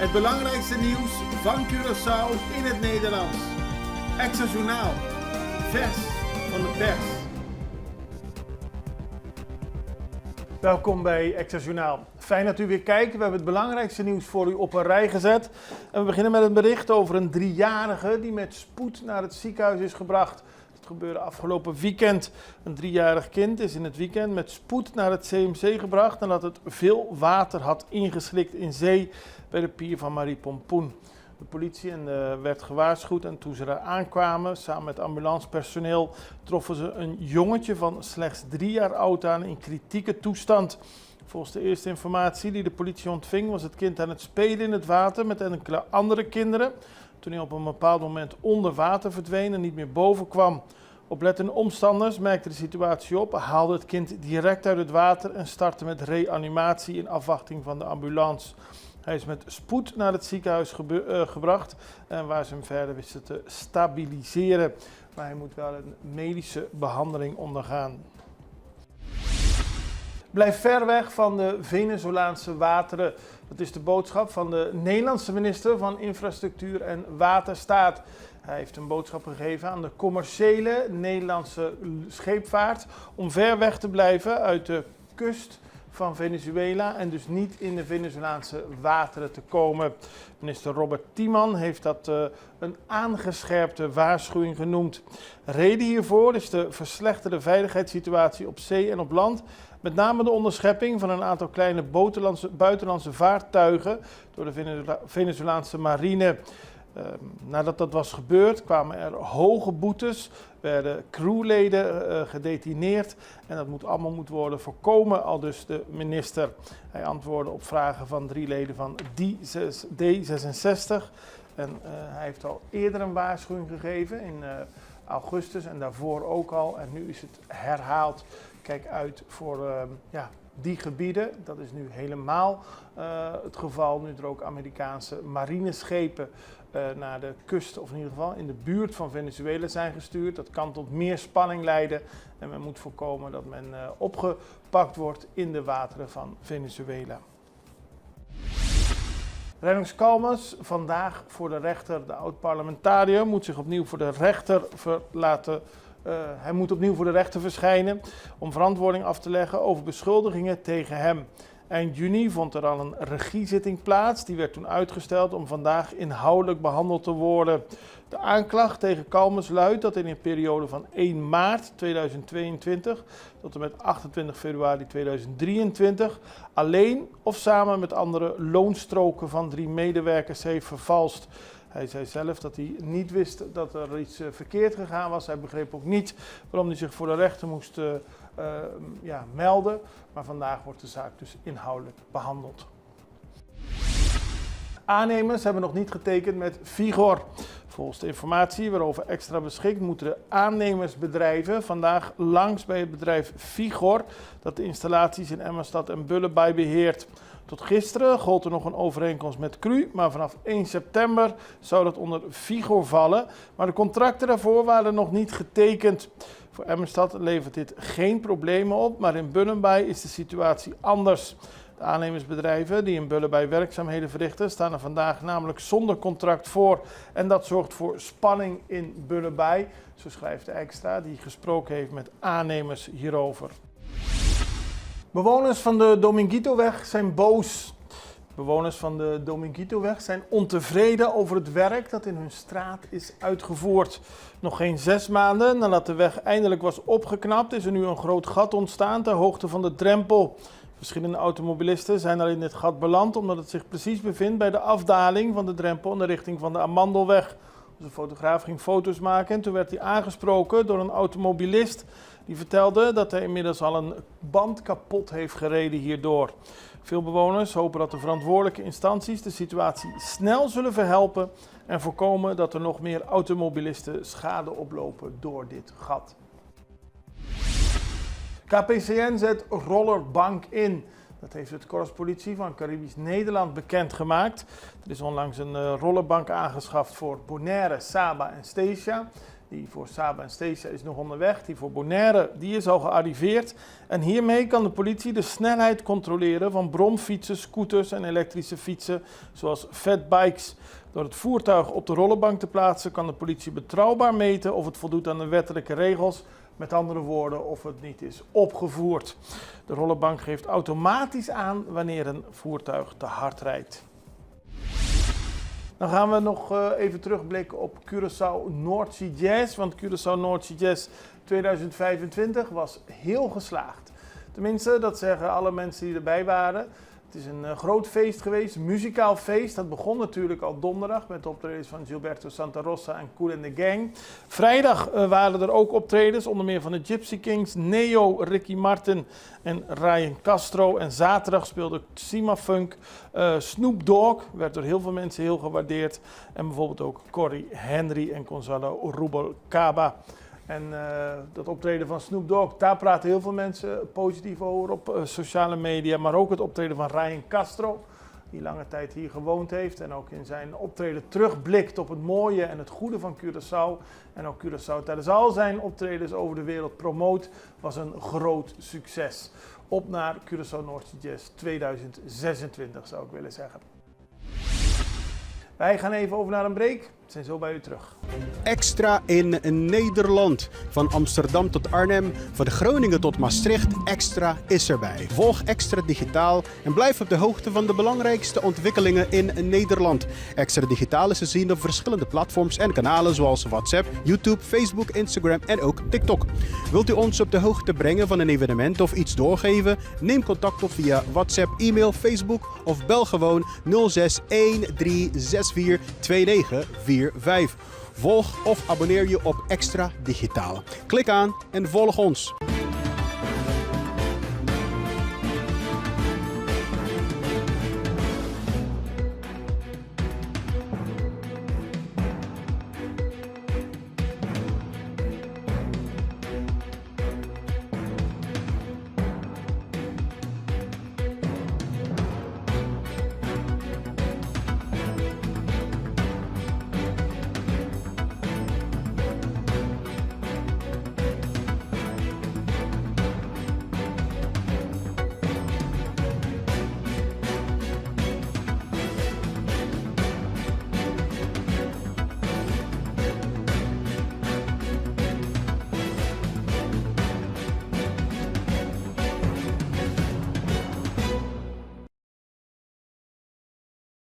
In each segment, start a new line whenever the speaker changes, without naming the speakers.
Het belangrijkste nieuws van Curaçao in het Nederlands. Extra Journaal. Vers van de pers. Welkom bij Extra Journaal. Fijn dat u weer kijkt. We hebben het belangrijkste nieuws voor u op een rij gezet. En we beginnen met een bericht over een 3-jarige die met spoed naar het ziekenhuis is gebracht. Het gebeurde afgelopen weekend. Een 3-jarig kind is in het weekend met spoed naar het CMC gebracht nadat het veel water had ingeslikt in zee bij de pier van Marie Pompoen. De politie werd gewaarschuwd en toen ze daar aankwamen, samen met ambulancepersoneel, troffen ze een jongetje van slechts 3 jaar oud aan in kritieke toestand. Volgens de eerste informatie die de politie ontving was het kind aan het spelen in het water met enkele andere kinderen. Toen hij op een bepaald moment onder water verdween en niet meer boven kwam. Oplettende omstanders merkten de situatie op, haalden het kind direct uit het water en startten met reanimatie in afwachting van de ambulance. Hij is met spoed naar het ziekenhuis gebracht waar ze hem verder wisten te stabiliseren. Maar hij moet wel een medische behandeling ondergaan. Blijf ver weg van de Venezolaanse wateren. Dat is de boodschap van de Nederlandse minister van Infrastructuur en Waterstaat. Hij heeft een boodschap gegeven aan de commerciële Nederlandse scheepvaart om ver weg te blijven uit de kust van Venezuela en dus niet in de Venezolaanse wateren te komen. Minister Robert Tiemann heeft dat een aangescherpte waarschuwing genoemd. Reden hiervoor is de verslechterde veiligheidssituatie op zee en op land. Met name de onderschepping van een aantal kleine buitenlandse vaartuigen door de Venezolaanse marine. Nadat dat was gebeurd kwamen er hoge boetes, werden crewleden gedetineerd en dat moet allemaal worden voorkomen, aldus de minister. Hij antwoordde op vragen van 3 leden van D66 en hij heeft al eerder een waarschuwing gegeven in augustus en daarvoor ook al en nu is het herhaald. Kijk uit voor die gebieden. Dat is nu helemaal het geval, nu er ook Amerikaanse marineschepen naar de kust, of in ieder geval in de buurt van Venezuela zijn gestuurd. Dat kan tot meer spanning leiden en men moet voorkomen dat men opgepakt wordt in de wateren van Venezuela. Reinox Kalmers, vandaag voor de rechter. De oud-parlementariër moet zich opnieuw voor de rechter hij moet opnieuw voor de rechter verschijnen om verantwoording af te leggen over beschuldigingen tegen hem. Eind juni vond er al een regiezitting plaats. Die werd toen uitgesteld om vandaag inhoudelijk behandeld te worden. De aanklacht tegen Kalmers luidt dat in een periode van 1 maart 2022 tot en met 28 februari 2023 alleen of samen met andere loonstroken van 3 medewerkers heeft vervalst. Hij zei zelf dat hij niet wist dat er iets verkeerd gegaan was. Hij begreep ook niet waarom hij zich voor de rechter moest melden. Maar vandaag wordt de zaak dus inhoudelijk behandeld. Aannemers hebben nog niet getekend met Vigor. Volgens de informatie waarover Extra beschikt moeten de aannemersbedrijven vandaag langs bij het bedrijf Vigor dat de installaties in Emmerstad en Bullebaai beheert. Tot gisteren gold er nog een overeenkomst met Cru, maar vanaf 1 september zou dat onder Vigor vallen. Maar de contracten daarvoor waren nog niet getekend. Voor Emmerstad levert dit geen problemen op, maar in Bullebaai is de situatie anders. De aannemersbedrijven die in Bullebaai werkzaamheden verrichten staan er vandaag namelijk zonder contract voor. En dat zorgt voor spanning in Bullebaai, zo schrijft de Extra die gesproken heeft met aannemers hierover. Bewoners van de Dominguitoweg zijn boos. Bewoners van de Dominguitoweg zijn ontevreden over het werk dat in hun straat is uitgevoerd. Nog geen 6 maanden nadat de weg eindelijk was opgeknapt is er nu een groot gat ontstaan ter hoogte van de drempel. Verschillende automobilisten zijn al in dit gat beland omdat het zich precies bevindt bij de afdaling van de drempel in de richting van de Amandelweg. De fotograaf ging foto's maken en toen werd hij aangesproken door een automobilist. Die vertelde dat hij inmiddels al een band kapot heeft gereden hierdoor. Veel bewoners hopen dat de verantwoordelijke instanties de situatie snel zullen verhelpen en voorkomen dat er nog meer automobilisten schade oplopen door dit gat. KPCN zet rollerbank in. Dat heeft het korpspolitie van Caribisch Nederland bekendgemaakt. Er is onlangs een rollerbank aangeschaft voor Bonaire, Saba en Statia. Die voor Saba en Steesja is nog onderweg. Die voor Bonaire die is al gearriveerd. En hiermee kan de politie de snelheid controleren van bromfietsen, scooters en elektrische fietsen zoals fatbikes. Door het voertuig op de rollenbank te plaatsen kan de politie betrouwbaar meten of het voldoet aan de wettelijke regels. Met andere woorden, of het niet is opgevoerd. De rollenbank geeft automatisch aan wanneer een voertuig te hard rijdt. Dan gaan we nog even terugblikken op Curaçao North Sea Jazz. Want Curaçao North Sea Jazz 2025 was heel geslaagd. Tenminste, dat zeggen alle mensen die erbij waren. Het is een groot feest geweest, een muzikaal feest. Dat begon natuurlijk al donderdag met de optredens van Gilberto Santa Rosa en Kool and the Gang. Vrijdag waren er ook optredens, onder meer van de Gypsy Kings, Neo, Ricky Martin en Ryan Castro. En zaterdag speelde Sima Funk, Snoop Dogg, werd door heel veel mensen heel gewaardeerd. En bijvoorbeeld ook Corey Henry en Gonzalo Rubalcaba. En dat optreden van Snoop Dogg, daar praten heel veel mensen positief over op sociale media. Maar ook het optreden van Ryan Castro, die lange tijd hier gewoond heeft. En ook in zijn optreden terugblikt op het mooie en het goede van Curaçao. En ook Curaçao tijdens al zijn optredens over de wereld promoot, was een groot succes. Op naar Curaçao North Sea Jazz 2026 zou ik willen zeggen. Wij gaan even over naar een break. We zijn zo bij u terug.
Extra in Nederland. Van Amsterdam tot Arnhem, van Groningen tot Maastricht. Extra is erbij. Volg Extra Digitaal en blijf op de hoogte van de belangrijkste ontwikkelingen in Nederland. Extra Digitaal is te zien op verschillende platforms en kanalen zoals WhatsApp, YouTube, Facebook, Instagram en ook TikTok. Wilt u ons op de hoogte brengen van een evenement of iets doorgeven? Neem contact op via WhatsApp, e-mail, Facebook of bel gewoon 06 1364 2945. Volg of abonneer je op Extra Digitaal. Klik aan en volg ons.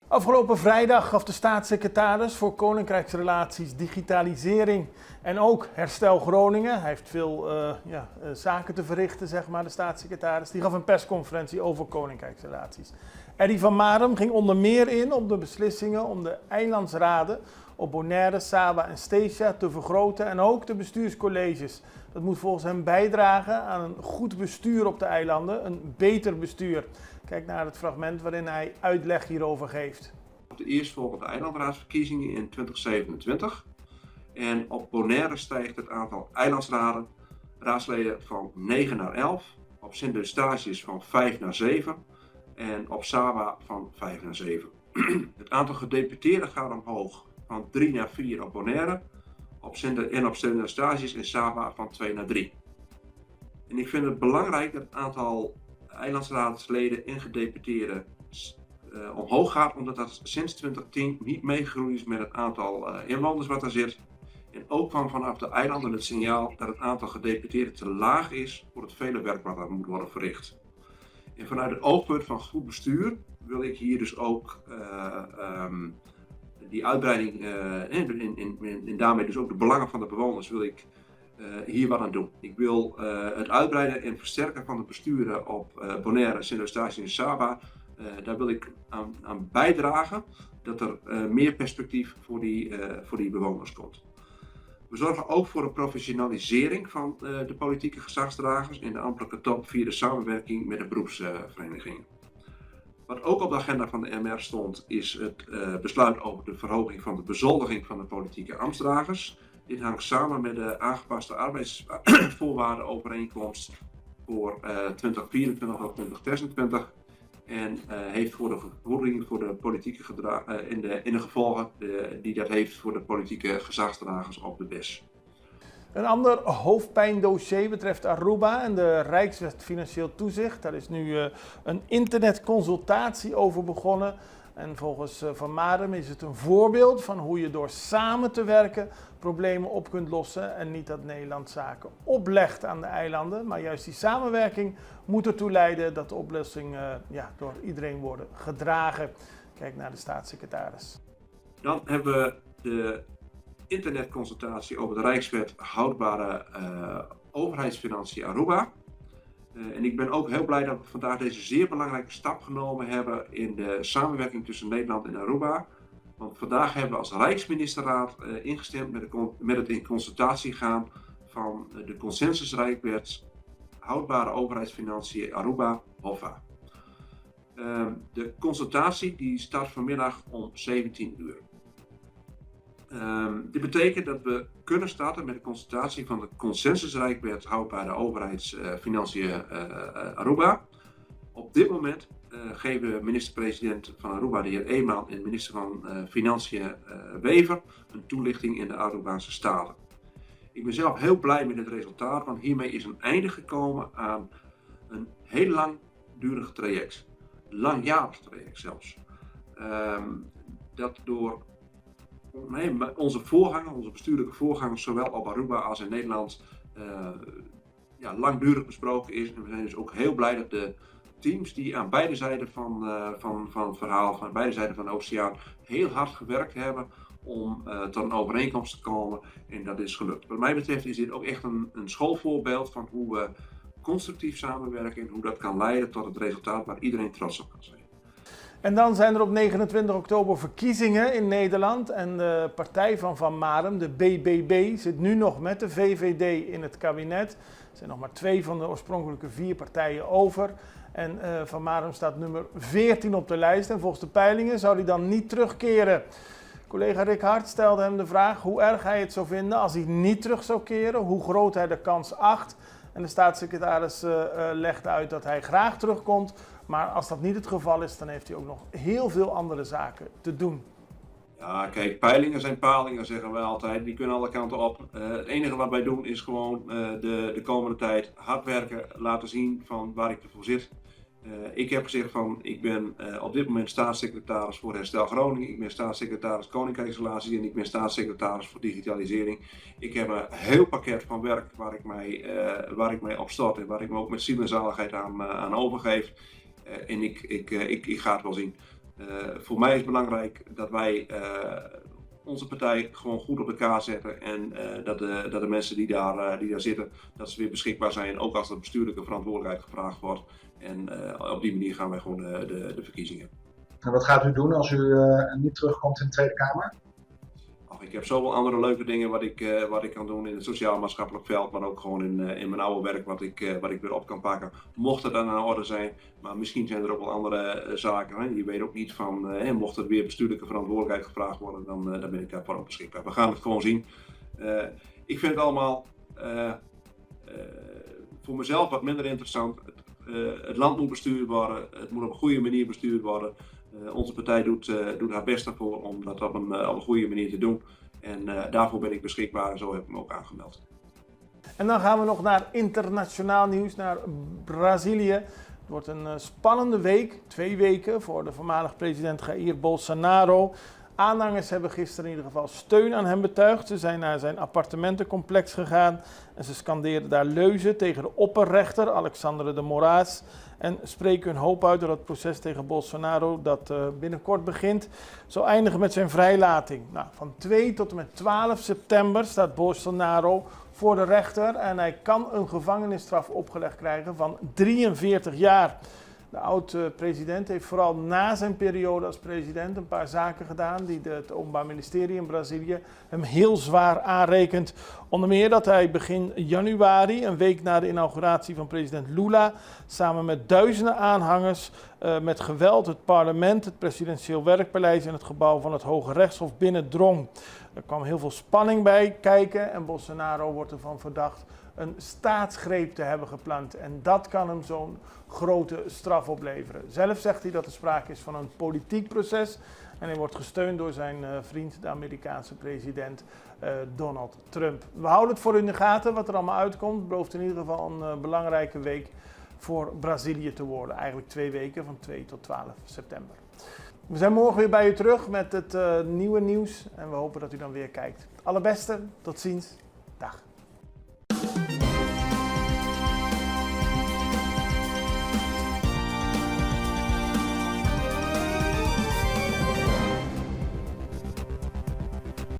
Afgelopen vrijdag gaf de staatssecretaris voor Koninkrijksrelaties, Digitalisering en ook Herstel Groningen. Hij heeft veel zaken te verrichten, zeg maar, de staatssecretaris. Die gaf een persconferentie over Koninkrijksrelaties. Eddy van Marum ging onder meer in op de beslissingen om de eilandsraden op Bonaire, Saba en Steesja te vergroten en ook de bestuurscolleges. Dat moet volgens hem bijdragen aan een goed bestuur op de eilanden, een beter bestuur. Kijk naar het fragment waarin hij uitleg hierover geeft.
Op de eerstvolgende eilandraadsverkiezingen in 2027. En op Bonaire stijgt het aantal raadsleden van 9 naar 11. Op Sint-Eustatius van 5 naar 7. En op Saba van 5 naar 7. Het aantal gedeputeerden gaat omhoog van 3 naar 4 op Bonaire. Op Sint-Eustatius en Saba van 2 naar 3. En ik vind het belangrijk dat het aantal eilandsraadsleden en gedeputeerden omhoog gaat, omdat dat sinds 2010 niet meegegroeid is met het aantal inwoners wat er zit. En ook kwam vanaf de eilanden het signaal dat het aantal gedeputeerden te laag is voor het vele werk wat er moet worden verricht. En vanuit het oogpunt van goed bestuur wil ik hier dus ook die uitbreiding en daarmee dus ook de belangen van de bewoners wil ik hier wat aan doen. Ik wil het uitbreiden en versterken van de besturen op Bonaire, Sint-Eustatius en Saba. Daar wil ik aan bijdragen dat er meer perspectief voor die bewoners komt. We zorgen ook voor een professionalisering van de politieke gezagsdragers in de ambtelijke top via de samenwerking met de beroepsverenigingen. Wat ook op de agenda van de MR stond is het besluit over de verhoging van de bezoldiging van de politieke ambtsdragers. Dit hangt samen met de aangepaste arbeidsvoorwaardenovereenkomst voor 2024 tot 2026 en heeft voor de vergoeding voor de politieke in de gevolgen die dat heeft voor de politieke gezagsdragers op de BES.
Een ander hoofdpijndossier betreft Aruba en de Rijkswet Financieel Toezicht. Daar is nu een internetconsultatie over begonnen. En volgens Van Marem is het een voorbeeld van hoe je door samen te werken problemen op kunt lossen. En niet dat Nederland zaken oplegt aan de eilanden. Maar juist die samenwerking moet ertoe leiden dat de oplossingen door iedereen worden gedragen. Kijk naar de staatssecretaris.
Dan hebben we de internetconsultatie over de Rijkswet Houdbare Overheidsfinanciën Aruba. En ik ben ook heel blij dat we vandaag deze zeer belangrijke stap genomen hebben in de samenwerking tussen Nederland en Aruba. Want vandaag hebben we als Rijksministerraad ingestemd met het in consultatie gaan van de consensusrijkwet Houdbare Overheidsfinanciën Aruba, HOFA. De consultatie die start vanmiddag om 17 uur. Dit betekent dat we kunnen starten met de consultatie van de consensusrijkwet Houdbare Overheidsfinanciën Aruba. Op dit moment geven minister-president van Aruba, de heer Eeman, en minister van Financiën Wever een toelichting in de Arubaanse staten. Ik ben zelf heel blij met het resultaat, want hiermee is een einde gekomen aan een heel langdurig traject. Langjarig traject zelfs. Dat door onze voorgangers, onze bestuurlijke voorgangers, zowel op Aruba als in Nederland, langdurig besproken is. En we zijn dus ook heel blij dat de teams die aan beide zijden van het verhaal, van beide zijden van de oceaan, heel hard gewerkt hebben om tot een overeenkomst te komen. En dat is gelukt. Wat mij betreft is dit ook echt een schoolvoorbeeld van hoe we constructief samenwerken en hoe dat kan leiden tot het resultaat waar iedereen trots op kan zijn.
En dan zijn er op 29 oktober verkiezingen in Nederland en de partij van Van Marem, de BBB, zit nu nog met de VVD in het kabinet. Er zijn nog maar 2 van de oorspronkelijke 4 partijen over. En Van Marem staat nummer 14 op de lijst en volgens de peilingen zou hij dan niet terugkeren. Collega Rick Hart stelde hem de vraag hoe erg hij het zou vinden als hij niet terug zou keren, hoe groot hij de kans acht. En de staatssecretaris legde uit dat hij graag terugkomt. Maar als dat niet het geval is, dan heeft hij ook nog heel veel andere zaken te doen.
Ja, kijk, peilingen zijn palingen, zeggen we altijd. Die kunnen alle kanten op. Het enige wat wij doen is gewoon de komende tijd hard werken, laten zien van waar ik ervoor zit. Ik heb gezegd van, ik ben op dit moment staatssecretaris voor Herstel Groningen. Ik ben staatssecretaris Koninkrijksrelaties en ik ben staatssecretaris voor digitalisering. Ik heb een heel pakket van werk waar ik mij op stort en waar ik me ook met ziel en zaligheid aan overgeef. En ik ga het wel zien. Voor mij is het belangrijk dat wij onze partij gewoon goed op elkaar zetten en dat de mensen die daar zitten, dat ze weer beschikbaar zijn, ook als er bestuurlijke verantwoordelijkheid gevraagd wordt. En op die manier gaan wij gewoon de verkiezingen.
En wat gaat u doen als u niet terugkomt in de Tweede Kamer?
Ik heb zoveel andere leuke dingen wat ik kan doen in het sociaal-maatschappelijk veld, maar ook gewoon in mijn oude werk wat ik weer op kan pakken. Mocht het dan aan de orde zijn, maar misschien zijn er ook wel andere zaken. Hè? Je weet ook niet van, mocht er weer bestuurlijke verantwoordelijkheid gevraagd worden, dan ben ik daarvoor ook beschikbaar. We gaan het gewoon zien. Ik vind het allemaal voor mezelf wat minder interessant. Het land moet bestuurd worden, het moet op een goede manier bestuurd worden. Onze partij doet haar best ervoor om dat op een goede manier te doen. En daarvoor ben ik beschikbaar en zo heb ik me ook aangemeld.
En dan gaan we nog naar internationaal nieuws, naar Brazilië. Het wordt een spannende week, 2 weken voor de voormalig president Jair Bolsonaro. Aanhangers hebben gisteren in ieder geval steun aan hem betuigd. Ze zijn naar zijn appartementencomplex gegaan en ze scandeerden daar leuzen tegen de opperrechter Alexandre de Moraes. En spreken hun hoop uit dat het proces tegen Bolsonaro, dat binnenkort begint, zal eindigen met zijn vrijlating. Nou, van 2 tot en met 12 september staat Bolsonaro voor de rechter en hij kan een gevangenisstraf opgelegd krijgen van 43 jaar. De oud-president heeft vooral na zijn periode als president een paar zaken gedaan die het Openbaar Ministerie in Brazilië hem heel zwaar aanrekent. Onder meer dat hij begin januari, een week na de inauguratie van president Lula, samen met duizenden aanhangers met geweld het parlement, het presidentieel werkpaleis en het gebouw van het Hoge Rechtshof binnendrong. Er kwam heel veel spanning bij kijken en Bolsonaro wordt ervan verdacht een staatsgreep te hebben gepland. En dat kan hem zo'n grote straf opleveren. Zelf zegt hij dat er sprake is van een politiek proces. En hij wordt gesteund door zijn vriend, de Amerikaanse president Donald Trump. We houden het voor u in de gaten wat er allemaal uitkomt. Het belooft in ieder geval een belangrijke week voor Brazilië te worden. Eigenlijk 2 weken van 2 tot 12 september. We zijn morgen weer bij u terug met het nieuwe nieuws. En we hopen dat u dan weer kijkt. Allerbeste, tot ziens. Dag.